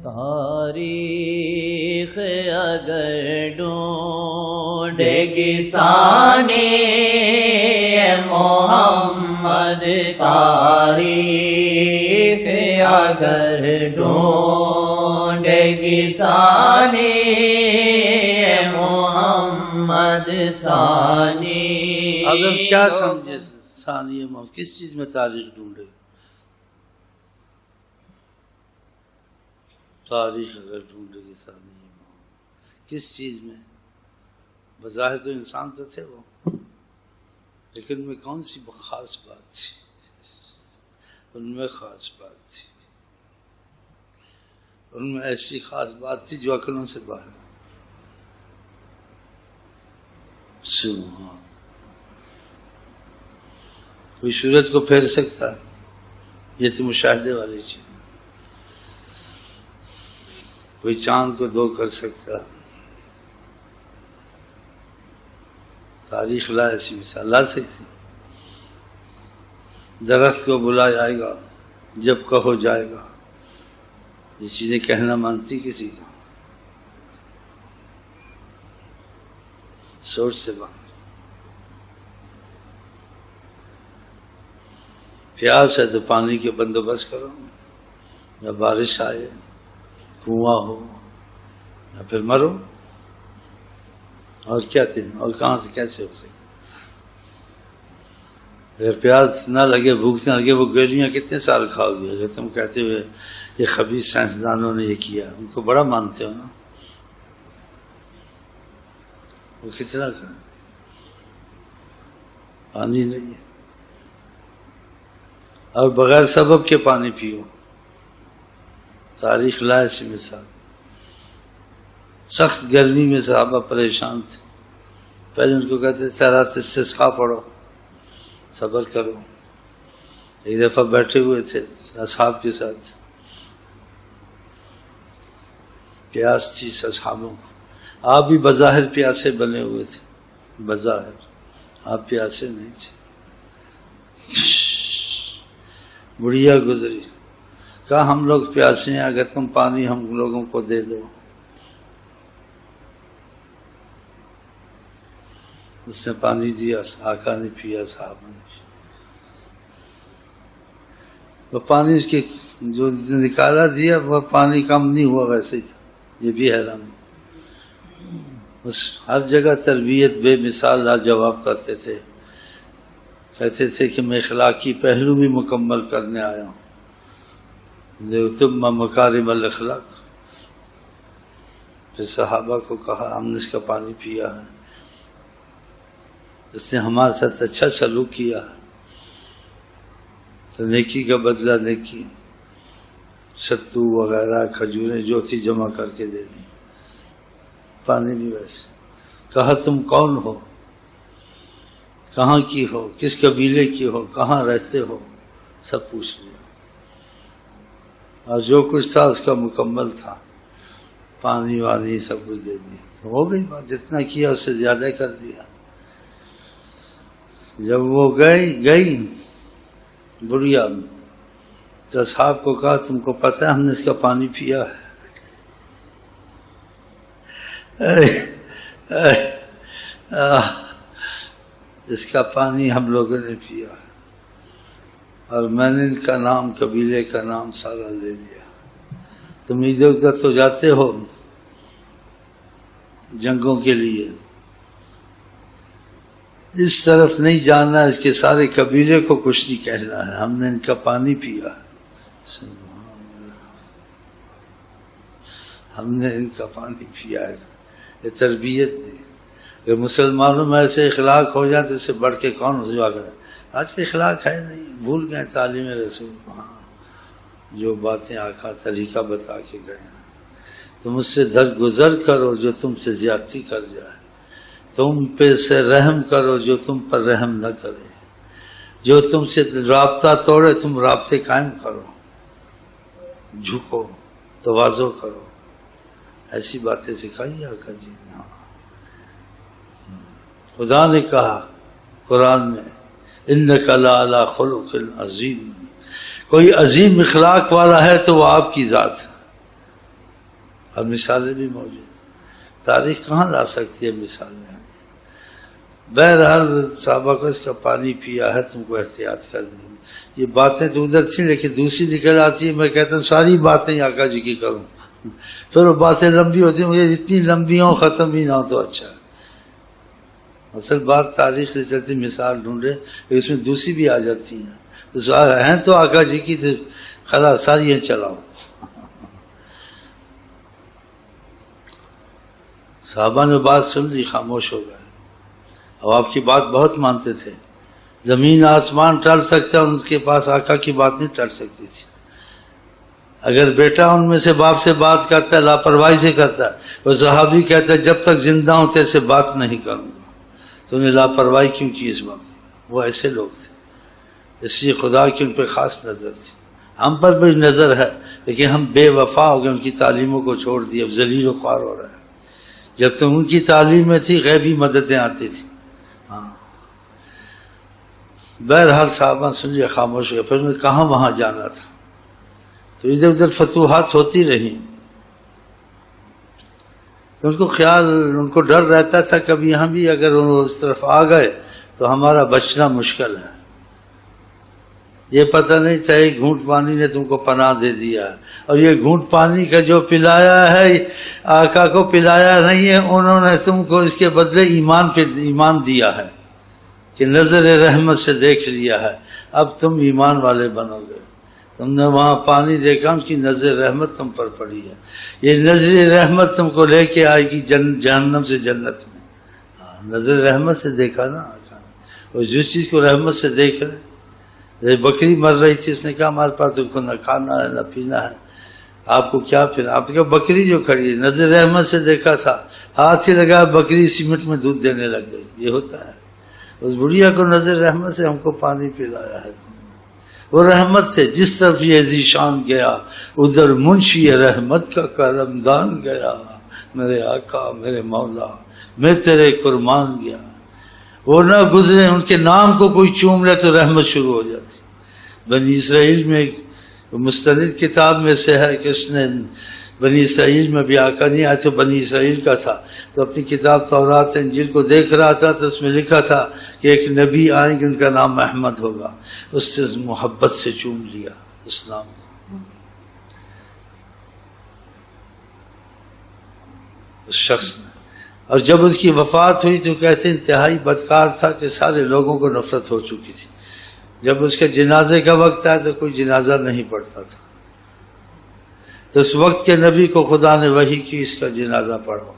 تاریخ اگر ڈھونڈے گی ثانی محمد، تاریخ اگر ڈھونڈے گی ثانی محمد ثانی۔ اگر کیا سمجھے ثانی محمد، کس چیز میں تاریخ ڈھونڈے؟ تاریخ اگر ڈھونڈے گی ثانی محمد، کس چیز میں؟ بظاہر تو انسان تو تھے وہ، لیکن ان میں کون سی خاص بات تھی؟ ان میں خاص بات تھی، ان میں ایسی خاص بات تھی جو عقلوں سے باہر۔ سبحان، کوئی سورج کو پھیر سکتا ہے؟ یہ تو مشاہدے والی چیز ہے۔ کوئی چاند کو دو کر سکتا ہے؟ تاریخ لا ایسی مثال لا سکتی؟ درخت کو بلا جائے گا جب کہو جائے گا، یہ چیزیں کہنا مانتی کسی کا؟ سوچ سے باہر۔ پیاس ہے تو پانی کے بندوبست کرو، یا بارش آئے، کنواں ہو، یا پھر مرو، اور کیا تھی؟ اور کہاں سے کیسے ہو سکے؟ اگر پیاس نہ لگے، بھوک نہ لگے، وہ گولیاں کتنے سال کھاؤ گے؟ اگر تم کہتے ہوئے یہ خبیث سائنسدانوں نے یہ کیا، ان کو بڑا مانتے ہو نا، وہ کتنا کریں؟ پانی نہیں ہے، اور بغیر سبب کے پانی پیو۔ تاریخ لا ایسی مثال۔ سخت گرمی میں صحابہ پریشان تھے، پہلے ان کو کہتے تھے رات استسقا پڑھو، صبر کرو۔ ایک دفعہ بیٹھے ہوئے تھے اصحاب کے ساتھ، پیاس تھی اصحابوں کو، آپ بھی بظاہر پیاسے بنے ہوئے تھے، بظاہر آپ پیاسے نہیں تھے۔ بڑھیا گزری، کہا ہم لوگ پیاسے ہیں، اگر تم پانی ہم لوگوں کو دے دو۔ اس نے پانی دیا، آقا نے پیا، صحابہ نے پیا۔ وہ پانی اس کے جو نکالا دیا، وہ پانی کم نہیں ہوا، ویسے ہی تھا۔ یہ بھی حیران، بس ہر جگہ تربیت بے مثال لاجواب کرتے تھے۔ کہتے تھے کہ میں اخلاقی پہلو بھی مکمل کرنے آیا ہوں، لِأُتِمَّ مَكَارِمَ الْأَخْلَاقِ۔ پھر صحابہ کو کہا ہم نے اس کا پانی پیا ہے، اس نے ہمارے ساتھ اچھا سلوک کیا ہے، تو نیکی کا بدلہ نیکی، ستو وغیرہ کھجوریں جو تھی جمع کر کے دے دی، پانی بھی ویسے۔ کہا تم کون ہو، کہاں کی ہو، کس قبیلے کی ہو، کہاں رہتے ہو، سب پوچھ لیا، اور جو کچھ تھا اس کا مکمل تھا، پانی وانی سب کچھ دے دیا۔ تو ہو گئی بات، جتنا کیا اس سے زیادہ کر دیا۔ جب وہ گئی بڑھیا، تو اصحاب کو کہا تم کو پتہ ہے ہم نے اس کا پانی پیا ہے، اس کا پانی ہم لوگوں نے پیا ہے، اور میں نے ان کا نام، قبیلے کا نام سارا لے لیا۔ تم ادھر ادھر تو جاتے ہو جنگوں کے لیے، اس طرف نہیں جانا، اس کے سارے قبیلے کو کچھ نہیں کہنا ہے، ہم نے ان کا پانی پیا ہے، ہم نے ان کا پانی پیا ہے۔ یہ تربیت دی کہ مسلمانوں میں ایسے اخلاق ہو جاتے، اس سے بڑھ کے کون رسوا کرے؟ آج کے اخلاق ہے نہیں، بھول گئے تعلیم رسول، ہاں جو باتیں آقا طریقہ بتا کے گئے ہیں۔ تم اس سے درگزر کرو جو تم سے زیادتی کر جائے، تم پہ سے رحم کرو جو تم پر رحم نہ کرے، جو تم سے رابطہ توڑے تم رابطے قائم کرو، جھکو، تواضع کرو، ایسی باتیں سکھائی آقا جی نے۔ ہاں خدا نے کہا قرآن میں اِنَّكَ لَعَلَىٰ خُلُقٍ عَظِيمٍ، کوئی عظیم اخلاق والا ہے تو وہ آپ کی ذات ہے۔ اور مثالیں بھی موجود ہیں. تاریخ کہاں لا سکتی ہے مثالیں؟ بہرحال صحابہ کو اس کا پانی پیا ہے، تم کو احتیاط کرنی ہے. یہ باتیں تو ادھر تھیں لیکن دوسری نکل آتی ہے. میں کہتا ہوں ساری باتیں آقا جی کی کروں، پھر وہ باتیں لمبی ہوتی ہیں. مجھے اتنی لمبی ہوں ختم بھی نہ ہو تو اچھا ہے. اصل بات تاریخ سے چلتی مثال ڈھونڈے، اس میں دوسری بھی آ جاتی ہیں. تو ہیں تو آقا جی کی، تو خلاص ساری ہیں چلاؤ. صحابہ نے بات سن لی، خاموش ہو گئے. اب آپ کی بات بہت مانتے تھے. زمین آسمان ٹل سکتا، ان کے پاس آقا کی بات نہیں ٹل سکتی تھی. اگر بیٹا ان میں سے باپ سے بات کرتا ہے، لاپرواہی سے کرتا ہے، وہ صحابی کہتا ہے جب تک زندہ ہوں تیرے سے بات نہیں کروں گا. تو انہیں لاپرواہی کیوں کی اس بات میں؟ وہ ایسے لوگ تھے. اس لیے خدا کی ان پہ خاص نظر تھی. ہم پر بھی نظر ہے لیکن ہم بے وفا ہو گئے، ان کی تعلیموں کو چھوڑ دیے، اب ذلیل و خوار ہو رہے ہیں. جب تم ان کی تعلیم میں تھی غیبی مددیں آتی تھیں. ہاں بہرحال صحابہ سن لیا، خاموش ہو گئے. پھر انہیں کہاں وہاں جانا تھا، تو ادھر ادھر فتوحات ہوتی رہیں. تو ان کو خیال، ان کو ڈر رہتا تھا کبھی یہاں بھی اگر وہ اس طرف آ گئے تو ہمارا بچنا مشکل ہے. یہ پتہ نہیں تھا ایک گھونٹ پانی نے تم کو پناہ دے دیا، اور یہ گھونٹ پانی کا جو پلایا ہے آقا کو پلایا نہیں ہے، انہوں نے تم کو اس کے بدلے ایمان دیا ہے کہ نظر رحمت سے دیکھ لیا ہے. اب تم ایمان والے بنو گے. تم نے وہاں پانی دیکھا، اس کی نظر رحمت تم پر پڑی ہے. یہ نظر رحمت تم کو لے کے آئے گی جہنم سے جنت میں. نظر رحمت سے دیکھا نا آقا نے. اور جس چیز کو رحمت سے دیکھ رہے، بکری مر رہی تھی، اس نے کہا ہمارے پاس تو نہ کھانا ہے نہ پینا ہے، آپ کو کیا پھر؟ آپ نے کہا بکری جو کھڑی ہے، نظر رحمت سے دیکھا تھا، ہاتھ سے لگا بکری سیمنٹ میں دودھ دینے لگ گئی. یہ ہوتا ہے. اس بڑھیا کو نظر رحمت سے ہم کو پانی پلایا ہے. وہ رحمت سے جس طرف یہ ذیشان گیا، ادھر منشی رحمت کا کرم دان گیا. میرے آقا میرے مولا میں تیرے قربان گیا. وہ نہ گزرے، ان کے نام کو کوئی چوم لے تو رحمت شروع ہو جاتی. بنی اسرائیل میں مستند کتاب میں سے ہے کہ اس نے بنی اسرائیل میں بھی آقا نہیں آئے تو بنی اسرائیل کا تھا، تو اپنی کتاب تورات انجیل کو دیکھ رہا تھا تو اس میں لکھا تھا کہ ایک نبی آئیں گے ان کا نام احمد ہوگا. اس سے محبت سے چوم لیا اسلام کو اس شخص نے. اور جب اس کی وفات ہوئی تو کیسے انتہائی بدکار تھا کہ سارے لوگوں کو نفرت ہو چکی تھی. جب اس کے جنازے کا وقت آیا تو کوئی جنازہ نہیں پڑھتا تھا. تو اس وقت کے نبی کو خدا نے وحی کی اس کا جنازہ پڑھو.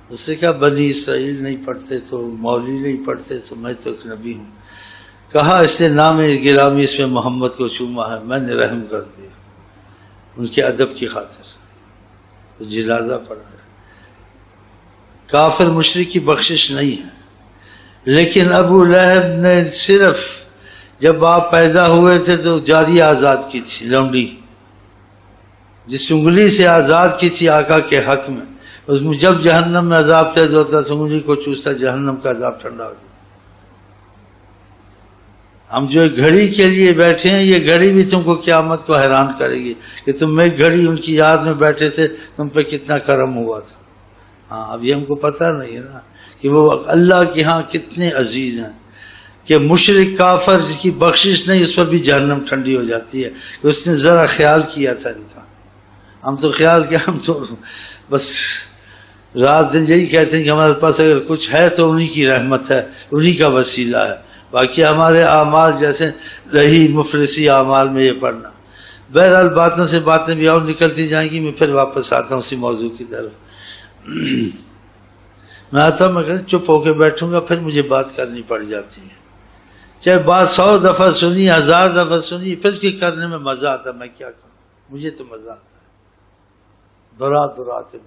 اس سے کہا بنی اسرائیل نہیں پڑھتے تو مولوی نہیں پڑھتے تو میں تو ایک نبی ہوں. کہا اس سے نام گرامی اس میں محمد کو چوما ہے، میں نے رحم کر دیا ان کے ادب کی خاطر. تو جنازہ پڑھا. کافر مشرک کی بخشش نہیں ہے، لیکن ابو لہب نے صرف جب آپ پیدا ہوئے تھے تو جاری آزاد کی تھی لونڈی، جس انگلی سے آزاد کی تھی آقا کے حق میں. اس میں جب جہنم میں عذاب تیز ہوتا تو انگلی کو چوستا، جہنم کا عذاب ٹھنڈا ہو جاتا. ہم جو گھڑی کے لیے بیٹھے ہیں، یہ گھڑی بھی تم کو قیامت کو حیران کرے گی کہ تم میں گھڑی ان کی یاد میں بیٹھے تھے، تم پہ کتنا کرم ہوا تھا. ہاں اب یہ ہم کو پتہ نہیں ہے نا کہ وہ اللہ کے ہاں کتنے عزیز ہیں کہ مشرک کافر جس کی بخشش نہیں اس پر بھی جہنم ٹھنڈی ہو جاتی ہے کہ اس نے ذرا خیال کیا تھا ان کا. ہم تو خیال کیا، ہم تو بس رات دن یہی کہتے ہیں کہ ہمارے پاس اگر کچھ ہے تو انہی کی رحمت ہے، انہی کا وسیلہ ہے. باقی ہمارے اعمال جیسے رہی مفلسی اعمال میں یہ پڑھنا. بہرحال باتوں سے باتیں بھی اور نکلتی جائیں گی. میں پھر واپس آتا ہوں اسی موضوع کی طرف. میں آتا ہوں، میں کہتا چپ ہو کے بیٹھوں گا، پھر مجھے بات کرنی پڑ جاتی ہے. چاہے بات 100 دفعہ سنی، 1000 دفعہ سنی، پھر اس کے کرنے میں مزہ آتا ہے. میں کیا کروں، مجھے تو مزہ آتا ہے دورا کے.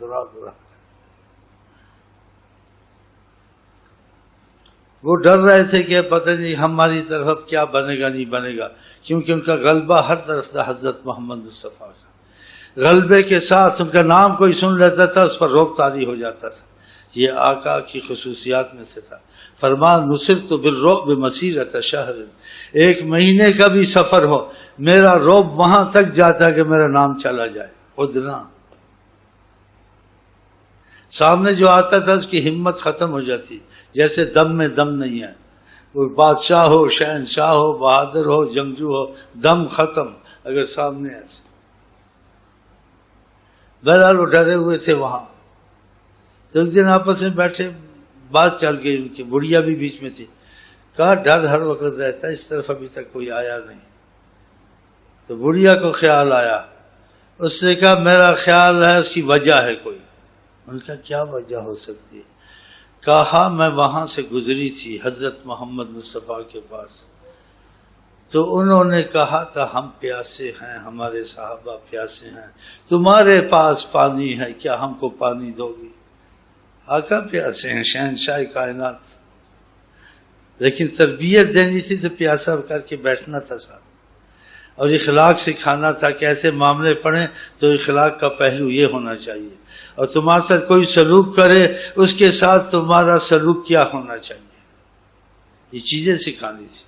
وہ ڈر رہے تھے کہ پتہ نہیں ہماری طرف کیا بنے گا نہیں بنے گا، کیونکہ ان کا غلبہ ہر طرف تھا حضرت محمد مصطفیٰ کا. غلبے کے ساتھ ان کا نام کوئی سن لیتا تھا اس پر رعب طاری ہو جاتا تھا یہ آقا کی خصوصیات میں سے تھا. فرما نصرت بالرعب مسیرۃ شہر، ایک مہینے کا بھی سفر ہو میرا رعب وہاں تک جاتا کہ میرا نام چلا جائے. خود نہ سامنے جو آتا تھا اس کی ہمت ختم ہو جاتی، جیسے دم میں دم نہیں ہے. وہ بادشاہ ہو، شہنشاہ ہو، بہادر ہو، جنگجو ہو، دم ختم اگر سامنے ایسے. بہرحال وہ ڈرے ہوئے تھے وہاں. تو ایک دن آپس میں بیٹھے، بات چل گئی ان کی، بڑھیا بھی بیچ میں تھی. کہا ڈر ہر وقت رہتا ہے، اس طرف ابھی تک کوئی آیا نہیں. تو بڑھیا کو خیال آیا، اس نے کہا میرا خیال ہے اس کی وجہ ہے کوئی. ان کا کیا وجہ ہو سکتی ہے؟ کہا میں وہاں سے گزری تھی حضرت محمد مصطفیٰ کے پاس، تو انہوں نے کہا تھا ہم پیاسے ہیں، ہمارے صحابہ پیاسے ہیں، تمہارے پاس پانی ہے، کیا ہم کو پانی دو گی؟ آقا پیاسے ہیں، شہنشاہ کائنات، لیکن تربیت دینی تھی تو پیاسا کر کے بیٹھنا تھا ساتھ، اور اخلاق سکھانا تھا کہ ایسے معاملے پڑھیں تو اخلاق کا پہلو یہ ہونا چاہیے، اور تمہارے ساتھ کوئی سلوک کرے اس کے ساتھ تمہارا سلوک کیا ہونا چاہیے. یہ چیزیں سکھانی تھی.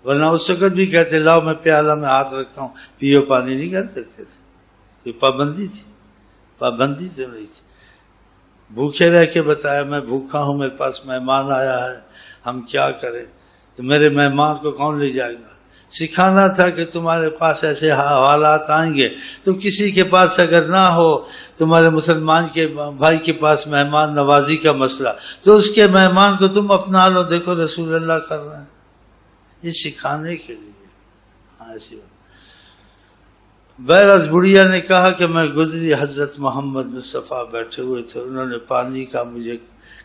ورنہ اس وقت بھی کہتے لاؤ میں پیالہ میں ہاتھ رکھتا ہوں پیو، پانی نہیں کر سکتے تھے. کوئی پابندی تھی؟ پابندی تو نہیں تھی. بھوکے رہ کے بتایا میں بھوکا ہوں، میرے پاس مہمان آیا ہے، ہم کیا کریں؟ تو میرے مہمان کو کون لے جائے گا؟ سکھانا تھا کہ تمہارے پاس ایسے حالات آئیں گے تو کسی کے پاس اگر نہ ہو، تمہارے مسلمان کے بھائی کے پاس مہمان نوازی کا مسئلہ، تو اس کے مہمان کو تم اپنا لو. دیکھو رسول اللہ کر رہے ہیں، یہ سکھانے کے لیے. ہاں ایسی بات. بہرحال بڑھیا نے کہا کہ میں گزری، حضرت محمد مصطفیٰ بیٹھے ہوئے تھے، انہوں نے پانی کا مجھے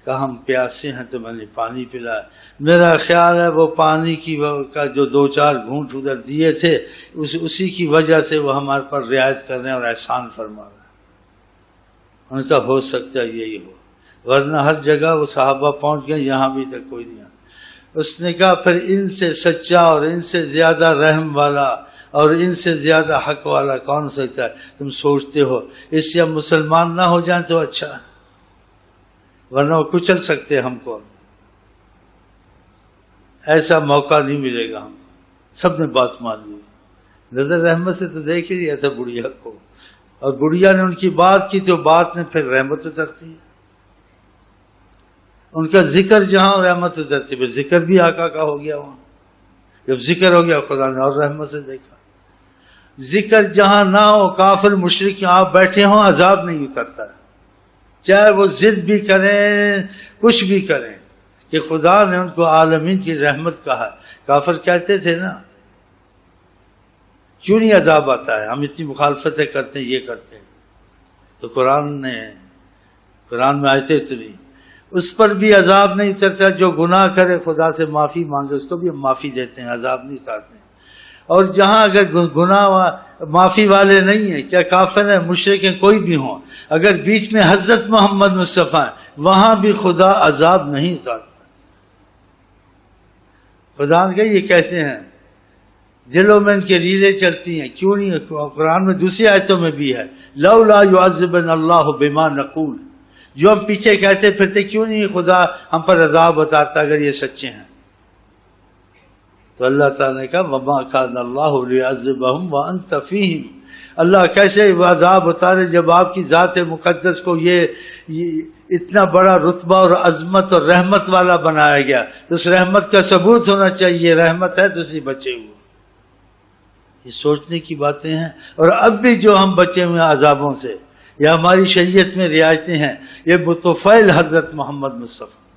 کہا ہم پیاسے ہیں تو میں نے پانی پلایا. میرا خیال ہے وہ پانی کا جو 2-4 گھونٹ ادھر دیے تھے اسی کی وجہ سے وہ ہمارے پر رعایت کر رہے ہیں اور احسان فرما رہے ہیں. ان کا ہو سکتا ہے یہی ہو، ورنہ ہر جگہ وہ صحابہ پہنچ گئے، یہاں بھی تک کوئی نہیں آیا. اس نے کہا پھر ان سے سچا اور ان سے زیادہ رحم والا اور ان سے زیادہ حق والا کون سکتا ہے؟ تم سوچتے ہو اس سے ہم مسلمان نہ ہو جائیں تو اچھا ہے، ورنہ وہ کچل سکتے ہم کو. ایسا موقع نہیں ملے گا ہم کو. سب نے بات مان لی. نظر رحمت سے تو دیکھ ہی لیا تھا بڑھیا کو، اور بڑھیا نے ان کی بات کی تو بات نے پھر رحمت اترتی ہے. ان کا ذکر جہاں رحمت اترتی ہے، ذکر بھی آقا کا ہو گیا وہاں. جب ذکر ہو گیا خدا نے اور رحمت سے دیکھا. ذکر جہاں نہ ہو، کافر مشرک آپ بیٹھے ہوں، عذاب نہیں اترتا ہے، چاہے وہ ضد بھی کریں کچھ بھی کریں، کہ خدا نے ان کو عالمین کی رحمت کہا. کافر کہتے تھے نا کیوں نہیں عذاب آتا ہے، ہم اتنی مخالفتیں کرتے ہیں، یہ کرتے ہیں. تو قرآن میں آیتیں اتری، اس پر بھی عذاب نہیں اترتا. جو گناہ کرے خدا سے معافی مانگے اس کو بھی ہم معافی دیتے ہیں، عذاب نہیں اتارتے ہیں. اور جہاں اگر گناہ معافی والے نہیں ہیں، چاہے کافر ہیں مشرک ہیں کوئی بھی ہوں، اگر بیچ میں حضرت محمد مصطفیٰ ہیں، وہاں بھی خدا عذاب نہیں اتارتا. خدا نے یہ کہتے ہیں دلوں میں ان کے ریلیں چلتی ہیں، کیوں نہیں؟ قرآن میں دوسری آیتوں میں بھی ہے لولا یعذبنا اللہ بما نقول، جو ہم پیچھے کہتے پھرتے کیوں نہیں خدا ہم پر عذاب اتارتا اگر یہ سچے ہیں. تو اللہ تعالیٰ نے کہا وما کان اللہ لیعذبہم وانت فیہم، اللہ کیسے عذاب اتارے جب آپ کی ذات مقدس کو یہ اتنا بڑا رتبہ اور عظمت اور رحمت والا بنایا گیا. تو اس رحمت کا ثبوت ہونا چاہیے، رحمت ہے تو اسی بچے ہوئے. یہ سوچنے کی باتیں ہیں. اور اب بھی جو ہم بچے ہوئے عذابوں سے، یا ہماری شریعت میں رعایتیں ہیں، یہ بطفیل حضرت محمد مصطفیٰ